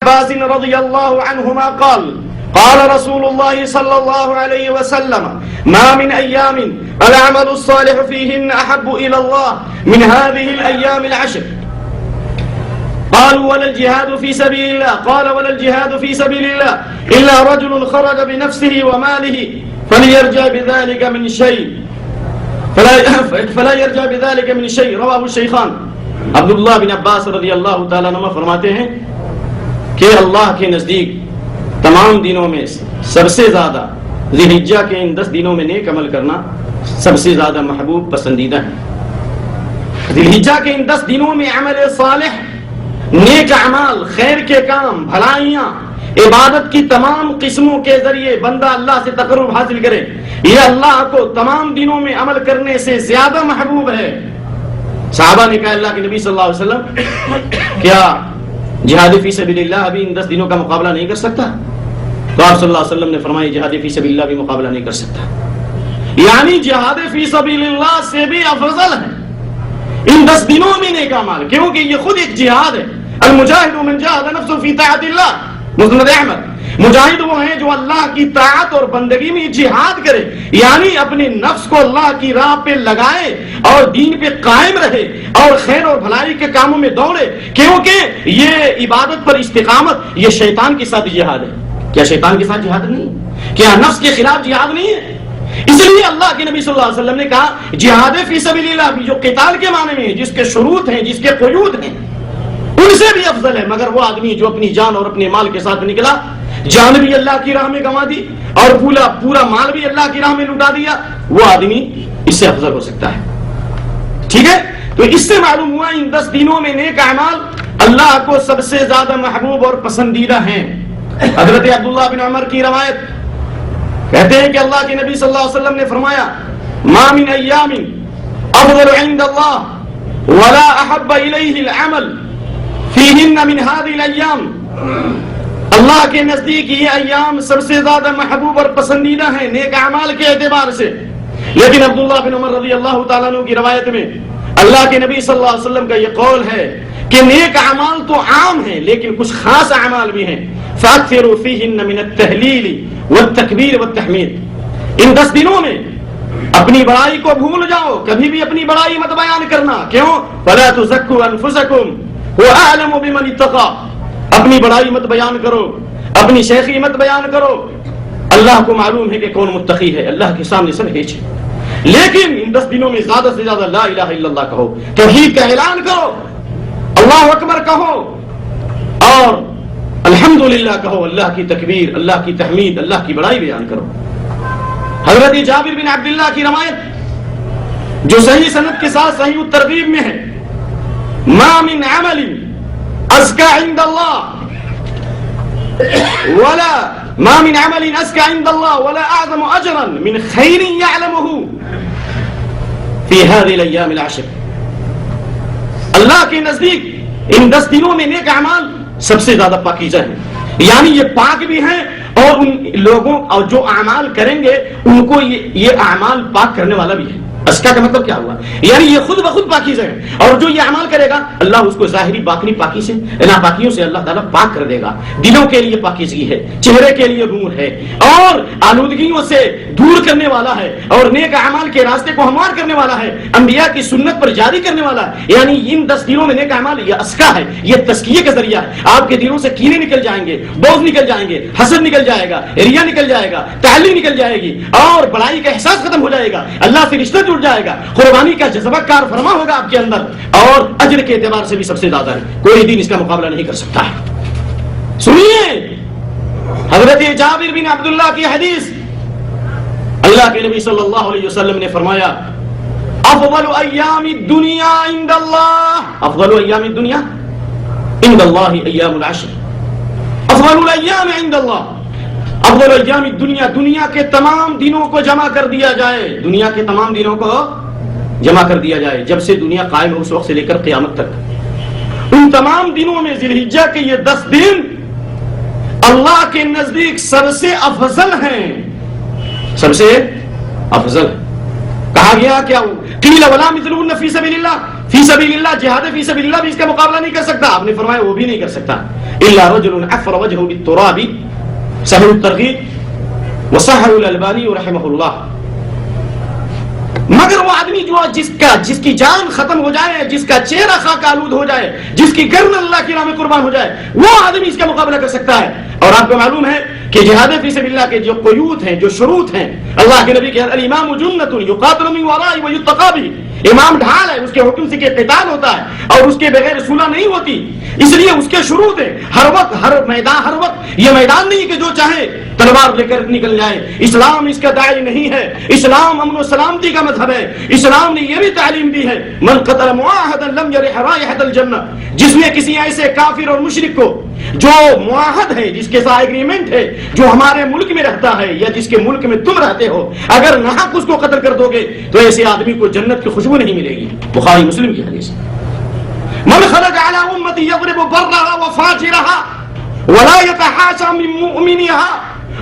عباس رضی اللہ عنہما قال قال رسول الله صلى الله عليه وسلم ما من أيام العمل الصالح فيهن أحب إلى الله من هذه الأيام العشر. قالوا ولا الجهاد في سبيل الله قال ولا الجهاد في سبيل الله إلا رجل خرج بنفسه وماله فليرجع بذلك من شيء فلا يرجع بذلك من شيء رواه الشيخان. عبداللہ بن عباس رضی اللہ تعالیٰ عنہ فرماتے ہیں کہ اللہ کے نزدیک تمام دنوں میں سب سے زیادہ ذی الحجہ کے ان 10 دنوں میں نیک عمل کرنا سب سے زیادہ محبوب پسندیدہ ہے. ذی الحجہ کے ان 10 دنوں میں عمل صالح، نیک اعمال، خیر کے کام، بھلائیاں، عبادت کی تمام قسموں کے ذریعے بندہ اللہ سے تقرب حاصل کرے، یہ اللہ کو تمام دنوں میں عمل کرنے سے زیادہ محبوب ہے. صحابہ نے کہا اللہ کے نبی صلی اللہ علیہ وسلم کیا جہاد فی سبیل اللہ ابھی ان 10 دنوں کا مقابلہ نہیں کر سکتا؟ تو آپ صلی اللہ علیہ وسلم نے فرمایا جہاد فی سبیل اللہ بھی مقابلہ نہیں کر سکتا. یعنی جہاد فی سبیل اللہ سے بھی افضل ہے ان 10 دنوں میں نیک اعمال، کیونکہ یہ خود ایک جہاد ہے. المجاہد من جاہد نفسہ فی طاعت اللہ، مسند احمد. مجاہد وہ ہیں جو اللہ کی طاعت اور بندگی میں جہاد کرے، یعنی اپنے نفس کو اللہ کی راہ پہ لگائے اور دین پہ قائم رہے اور خیر اور بھلائی کے کاموں میں دوڑے، کیونکہ یہ عبادت پر استقامت یہ شیطان کے ساتھ جہاد ہے. کیا شیطان کے ساتھ جہاد نہیں؟ کیا نفس کے خلاف جہاد نہیں ہے؟ اس لیے اللہ کے نبی صلی اللہ علیہ وسلم نے کہا جہاد فی سبیل اللہ بھی جو قتال کے معنی میں ہے، جس کے شروط ہیں، جس کے قیود ہیں، ان سے بھی افضل ہے. مگر وہ آدمی جو اپنی جان اور اپنے مال کے ساتھ نکلا، جان بھی اللہ کی راہ میں گنوا دی اور پورا مال بھی اللہ کی راہ میں لٹا دیا، وہ آدمی اس سے افضل ہو سکتا ہے. ٹھیک ہے، تو اس سے معلوم ہوا ان 10 دنوں میں نیک اعمال اللہ کو سب سے زیادہ محبوب اور پسندیدہ ہیں. حضرت عبداللہ بن عمر کی روایت کہتے ہیں کہ اللہ کے نبی صلی اللہ علیہ وسلم نے فرمایا ما من ایام افضل عند اللہ ولا احب الیہ العمل فیہن من هذه الایام. اللہ کے نزدیک یہ ایام سب سے زیادہ محبوب اور پسندیدہ ہیں نیک اعمال کے اعتبار سے. لیکن عبداللہ بن عمر رضی اللہ تعالیٰ عنہ کی روایت میں اللہ کے نبی صلی اللہ علیہ وسلم کا یہ قول ہے کہ نیک اعمال تو عام ہیں لیکن کچھ خاص اعمال بھی ہیں. فاکثروا فیہن من التہلیل والتکبیر والتحمید. ان 10 دنوں میں اپنی بڑائی کو بھول جاؤ، کبھی بھی اپنی بڑائی مت بیان کرنا. کیوں؟ فلا تزکوا انفسکم هو اعلم بمن اتقى. اپنی بڑائی مت بیان کرو، اپنی شیخی مت بیان کرو. اللہ کو معلوم ہے کہ کون متقی ہے، اللہ کے سامنے سب ہیچ ہے. لیکن ان 10 دنوں میں زیادہ سے زیادہ لا الہ الا اللہ کہو، توحید کا اعلان کرو، اللہ اکبر کہو اور الحمدللہ کہو. اللہ کی تکبیر، اللہ کی تحمید، اللہ کی بڑائی بیان کرو. حضرت جابر بن عبداللہ کی روایت جو صحیح سند کے ساتھ صحیح الترغیب میں ہے، ما من عمل ازکا عند اللہ ولا ما من عمل ازکا عند اللہ ولا اعظم اجرا من خیر یعلمه فی هذه الایام العشر. اللہ کے نزدیک ان 10 دنوں میں نیک اعمال سب سے زیادہ پاکیزہ ہیں، یعنی یہ پاک بھی ہیں اور ان لوگوں اور جو اعمال کریں گے ان کو یہ اعمال پاک کرنے والا بھی ہے. ازکا کا مطلب کیا ہوا؟ یعنی یہ خود بخود پاکیزہ ہے، اور جو یہ اعمال کرے گا اللہ اس کو ظاہری باطنی پاکی سے، ناپاکیوں سے اللہ تعالیٰ پاک کر دے گا. دلوں کے لیے پاکیزگی ہے، چہرے کے لیے نور ہے اور آلودگیوں سے دور کرنے والا ہے اور نیک اعمال کے راستے کو ہموار کرنے والا ہے، انبیاء کی سنت پر جاری کرنے والا ہے. یعنی ان 10 دنوں میں نیک اعمال یہ ازکا ہے، یہ تزکیے کا ذریعہ ہے. آپ کے دلوں سے کینے نکل جائیں گے، بغض نکل جائیں گے، حسد نکل جائے گا، ریا نکل جائے گا، تعلی نکل جائے گی اور بڑائی کا احساس ختم ہو جائے گا، اللہ سے رشتہ جڑ جائے گا، قربانی کا جذبہ کار فرما ہوگا آپ کے اندر، اور اجر کے اعتبار سے بھی سب سے زیادہ ہے. کوئی دین اس کا مقابلہ نہیں کر سکتا ہے. سنیے حضرت جابر بن عبداللہ کی حدیث، اللہ کے نبی صلی اللہ علیہ وسلم نے فرمایا افضل ایام الدنیا عند اللہ، افضل ایام الدنیا عند اللہ ایام العشر. افضل الایام عند اللہ، افضل ایام الدنیا، دنیا کے تمام دنوں کو جمع کر دیا جائے، دنیا کے تمام دنوں کو جمع کر دیا جائے جب سے دنیا قائم ہو اس وقت سے لے کر قیامت تک، ان تمام دنوں میں ذی الحجہ کے یہ 10 دن اللہ کے نزدیک سب سے افضل ہیں، سب سے افضل. کہا گیا کیا قیل ولا مثلهن فی سبیل اللہ، فی سبیل اللہ، جہاد فی سبیل اللہ بھی اس کا مقابلہ نہیں کر سکتا. آپ نے فرمایا وہ بھی نہیں کر سکتا. الا رجل عفر وجهه بالتراب، صحیح الترغیب وصححه الالبانی رحمہ اللہ. مگر وہ آدمی جو جس کی جان ختم ہو جائے، جس کا چہرہ خاک آلود ہو جائے، جس کی گردن اللہ کی راہ میں قربان ہو جائے، وہ آدمی اس کا مقابلہ کر سکتا ہے. اور آپ کو معلوم ہے کہ جہاد فی سبیل اللہ کے جو قیود ہیں، جو شروط ہیں، اللہ کے نبی کے الامام جنۃ یقاتل من ورائہ ویتقی بہ، امام ڈھال ہے، اس کے حکم سے کہ قتال ہوتا ہے اور اس کے بغیر صلح نہیں ہوتی. اس لیے اس کے شروط ہیں. ہر وقت یہ میدان نہیں کہ جو چاہے تلوار لے کر نکل جائے. اسلام اس کا داعی نہیں ہے. اسلام امن و سلامتی کا مذہب ہے. اسلام نے یہ بھی تعلیم دی ہے من قتل معاہدا لم یرح رائحۃ الجنہ، جس نے کسی ایسے کافر اور مشرک کو جو معاہد ہے، جس کے ساتھ ایگریمنٹ ہے، جو ہمارے ملک میں رہتا ہے یا جس کے ملک میں تم رہتے ہو، اگر ناحق اس کو قتل کر دو گے تو ایسے آدمی کو جنت کی خوشبو نہیں ملے گی. بخاری مسلم کی حدیث. من خرج على امتي يضرب برها وفاجرها ولا يتحاشى من مؤمنها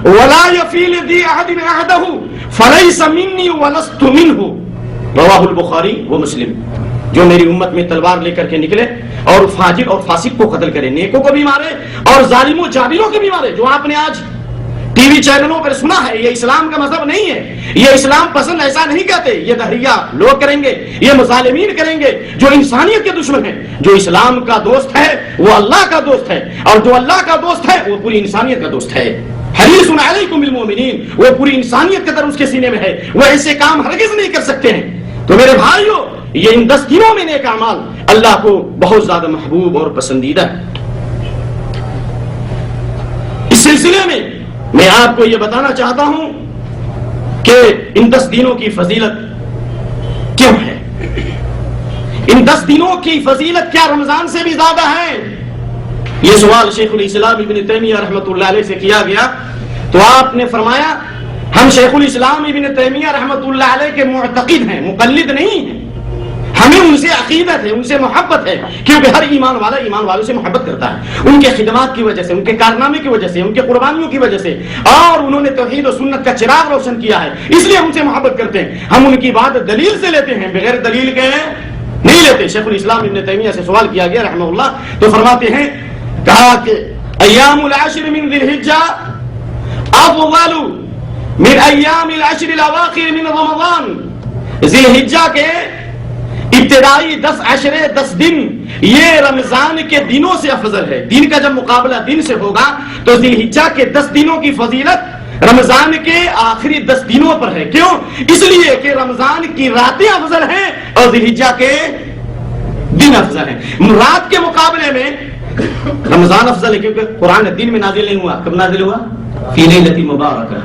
ولا يفي لذي عهد عهده فليس مني ولست منه، رواه البخاری و مسلم. جو میری امت میں تلوار لے کر کے نکلے اور فاجر اور فاسق کو قتل کرے، نیکوں کو بھی مارے اور ظالموں جابروں کو بھی مارے، جو آپ نے آج ٹی وی چینلوں پر سنا ہے، یہ اسلام کا مذہب نہیں ہے. یہ اسلام پسند ایسا نہیں کہتے. یہ دہریہ لوگ کریں گے، یہ مظالمین کریں گے جو انسانیت کے دشمن ہیں. جو اسلام کا دوست ہے وہ اللہ کا دوست ہے، اور جو اللہ کا دوست ہے وہ پوری انسانیت کا دوست ہے. حریص علیکم بالمؤمنین، وہ پوری انسانیت کے در اس کے سینے میں ہے. وہ ایسے کام ہرگز نہیں کر سکتے ہیں. تو میرے بھائیو، یہ ان 10 دنوں میں نیک اعمال اللہ کو بہت زیادہ محبوب اور پسندیدہ ہے. اس سلسلے میں میں آپ کو یہ بتانا چاہتا ہوں کہ ان 10 دنوں کی فضیلت کیوں ہے. ان 10 دنوں کی فضیلت کیا رمضان سے بھی زیادہ ہے؟ یہ سوال شیخ الاسلام ابن تیمیہ رحمۃ اللہ علیہ سے کیا گیا تو آپ نے فرمایا ہم شیخ الاسلام ابن تیمیہ رحمۃ اللہ علیہ کے معتقد ہیں، مقلد نہیں ہیں. ہمیں ان سے عقیدت ہے، ان سے محبت ہے، کیونکہ ہر ایمان والا ایمان والوں سے محبت کرتا ہے، ان کے خدمات کی وجہ سے، ان کے کارنامے کی وجہ سے، ان کے قربانیوں کی وجہ سے، اور انہوں نے توحید و سنت کا چراغ روشن کیا ہے، اس لیے ہم سے محبت کرتے ہیں. ہم ان کی بات دلیل سے لیتے ہیں، بغیر دلیل کے نہیں لیتے. شیخ الاسلام ابن تیمیہ سے سوال کیا گیا رحمہ اللہ تو فرماتے ہیں، کہا کہ ایام العشر من ذی الحجہ افضل من ایام العشر الاواخر من رمضان. ذی الحجہ کے ابتدائی 10 عشرے 10 دن یہ رمضان کے دنوں سے افضل ہے. دن کا جب مقابلہ دن سے ہوگا تو ذی الحجہ کے 10 دنوں کی فضیلت رمضان کے آخری 10 دنوں پر ہے. کیوں؟ اس لیے کہ رمضان کی راتیں افضل ہیں اور ذی الحجہ کے دن افضل ہیں. رات کے مقابلے میں رمضان افضل ہے کیونکہ قرآن دن میں نازل نہیں ہوا. کب نازل ہوا؟ فی لیلۃ مبارکہ،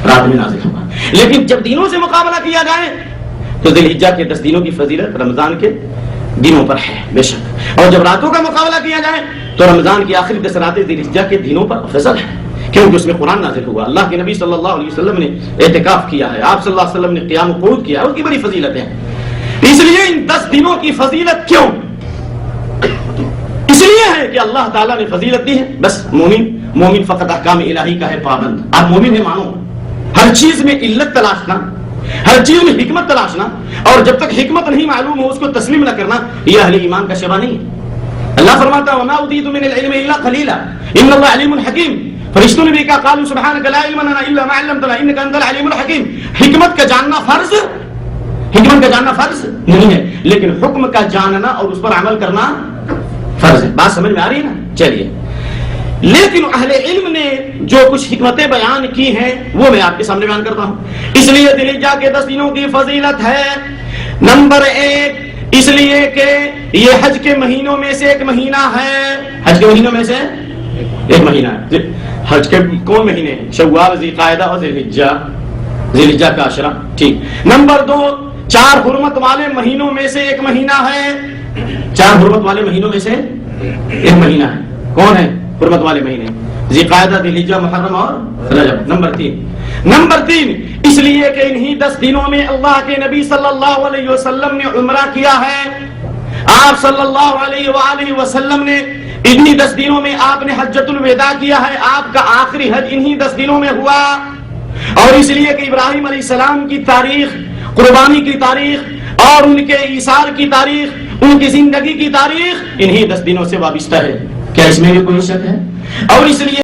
رات میں نازل ہوا. لیکن جب دنوں سے مقابلہ کیا جائے تو ذی الحجہ کے 10 دنوں کی فضیلت رمضان کے دنوں پر ہے بے شک. اور جب راتوں کا مقابلہ کیا جائے تو رمضان کی آخری 10 راتیں ذی الحجہ کے دنوں پر افضل ہے کیونکہ اس میں قرآن نازل ہوا. اللہ کے نبی صلی اللہ علیہ وسلم نے اعتکاف کیا ہے، آپ صلی اللہ علیہ وسلم نے قیام و قعود کیا ہے، اس کی بڑی فضیلت ہے. اس لیے ان 10 دنوں کی فضیلت کیوں؟ اس لیے ہے کہ اللہ تعالیٰ نے فضیلت دی ہے. بس مومن فقط احکام الہی کا ہے پابند. آپ مومن ہیں مانو. ہر چیز میں علت تلاشنا، ہر چیز میں حکمت تلاشنا، اور جب تک حکمت نہیں معلوم ہو اس کو تسلیم نہ کرنا، یہ اہل ایمان کا شبہ نہیں ہے. اللہ فرماتا ہے وما اوتیت من العلم الا قلیلا ان اللہ علیم حکیم. فرشتوں نے بھی کہا قالوا سبحانک لا علم لنا الا ما علمتنا انک انت العلیم الحکیم. حکمت کا جاننا فرض نہیں ہے، لیکن حکم کا جاننا اور اس پر عمل کرنا فرض ہے. بات سمجھ میں آ رہی ہے نا؟ چلیے. لیکن اہل علم نے جو کچھ حکمتیں بیان کی ہیں وہ میں آپ کے سامنے بیان کرتا ہوں. اس لیے ذی الحجہ کے 10 دنوں کی فضیلت ہے. نمبر 1 اس لیے کہ یہ حج کے مہینوں میں سے ایک مہینہ ہے. حج کے مہینوں میں سے ایک مہینہ ہے. حج کے کون مہینے ہیں؟ شوال، ذی قعدہ اور ذی الحجہ. ذی الحجہ کا عشرہ. ٹھیک. نمبر 2 4 حرمت والے مہینوں میں سے ایک مہینہ ہے. 4 حرمت والے مہینوں میں سے ایک مہینہ ہے. کون ہے حرمت والے مہینے؟ ذی قعدہ، ذی الحجہ، محرم اور رجب. نمبر 3 اس لیے کہ انہی 10 دنوں میں اللہ کے نبی صلی اللہ علیہ وسلم نے عمرہ کیا ہے. آپ صلی اللہ علیہ وآلہ وسلم نے انہی 10 دنوں میں آپ نے حجۃ الوداع کیا ہے. آپ کا آخری حج انہی 10 دنوں میں ہوا. اور اس لیے کہ ابراہیم علیہ السلام کی تاریخ، قربانی کی تاریخ اور ان کے ایثار کی تاریخ، ان کی زندگی کی تاریخ انہی 10 دنوں سے وابستہ ہے. کیا اس میں بھی کوئی شک ہے؟ اور اس لیے